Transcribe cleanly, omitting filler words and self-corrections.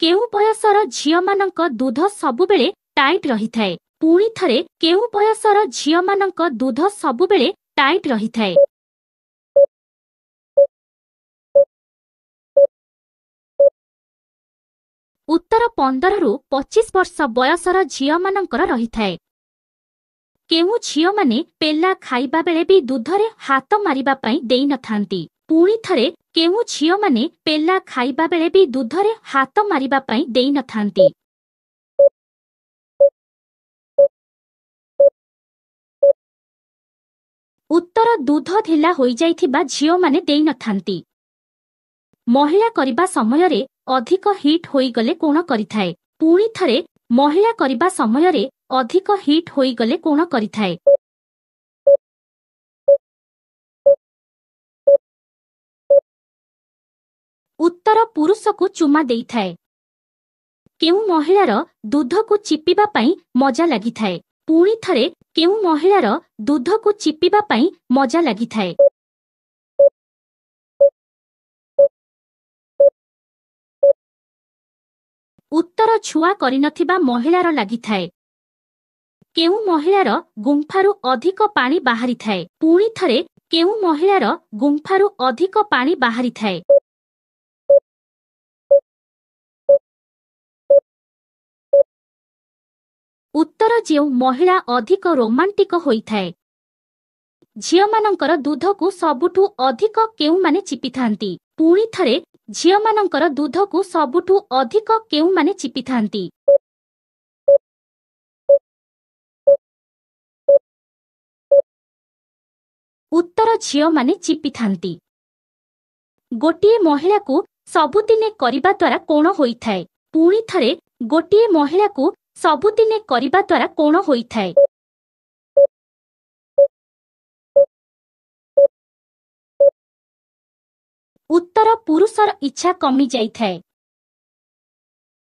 କେଉଁ ବୟସର ଝିଅମାନଙ୍କ ଦୁଧ ସବୁବେଳେ ଟାଇଟ୍ ରହିଥାଏ? ପୁଣି ଥରେ କେଉଁ ବୟସର ଝିଅମାନଙ୍କ ଦୁଧ ସବୁବେଳେ ଟାଇଟ୍ ରହିଥାଏ? ଉତ୍ତର 15ରୁ 25 ବର୍ଷ ବୟସର ଝିଅମାନଙ୍କର ରହିଥାଏ। କେଉଁ ଝିଅମାନେ ପେଲା ଖାଇବା ବେଳେ ବି ଦୁଧରେ ହାତ ମାରିବା ପାଇଁ ଦେଇନଥାନ୍ତି? ପୁଣି ଥରେ କେଉଁ ଝିଅମାନେ ପେଲା ଖାଇବା ବେଳେ ବି ଦୁଧରେ ହାତ ମାରିବା ପାଇଁ ଦେଇନଥାନ୍ତି? ଉତ୍ତର ଦୁଧ ଢିଲା ହୋଇଯାଇଥିବା ଝିଅମାନେ ଦେଇନଥାନ୍ତି। ମହିଳା କରିବା ସମୟରେ ଅଧିକ ହିଟ୍ ହୋଇଗଲେ କଣ କରିଥାଏ? ପୁଣି ଥରେ ମହିଳା କରିବା ସମୟରେ ଅଧିକ ହିଟ୍ ହୋଇଗଲେ କଣ କରିଥାଏ? ଉତ୍ତର ପୁରୁଷକୁ ଚୁମା ଦେଇଥାଏ। କେଉଁ ମହିଳାର ଦୁଧକୁ ଚିପିବା ପାଇଁ ମଜା ଲାଗିଥାଏ? ପୁଣି ଥରେ କେଉଁ ମହିଳାର ଦୁଧକୁ ଚିପିବା ପାଇଁ ମଜା ଲାଗିଥାଏ? ଉତ୍ତର ଛୁଆ କରିନଥିବା ମହିଳାର ଲାଗିଥାଏ। କେଉଁ ମହିଳାର ଗୁମ୍ଫାରୁ ଅଧିକ ପାଣି ବାହାରିଥାଏ? ପୁଣି ଥରେ କେଉଁ ମହିଳାର ଗୁମ୍ଫାରୁ ଅଧିକ ପାଣି ବାହାରିଥାଏ? ଉତ୍ତର ଯେଉଁ ମହିଳା ଅଧିକ ରୋମାଣ୍ଟିକ ହୋଇଥାଏ। ଝିଅମାନଙ୍କର ଦୁଧକୁ ସବୁଠୁ ଅଧିକ କେଉଁମାନେ ଚିପିଥାନ୍ତି? ପୁଣି ଥରେ ଝିଅମାନଙ୍କର ଦୁଧକୁ ସବୁଠୁ ଅଧିକ କେଉଁମାନେ ଚିପିଥାନ୍ତି? ଉତ୍ତର ଝିଅମାନେ ଚିପିଥାନ୍ତି। ଗୋଟିଏ ମହିଳାକୁ ସବୁଦିନେ କରିବା ଦ୍ୱାରା କଣ ହୋଇଥାଏ? ପୁଣି ଥରେ ଗୋଟିଏ ମହିଳାକୁ ସବୁଦିନେ କରିବା ଦ୍ୱାରା କଣ ହୋଇଥାଏ? ଉତ୍ତର ପୁରୁଷର ଇଚ୍ଛା କମି ଯାଇଥାଏ।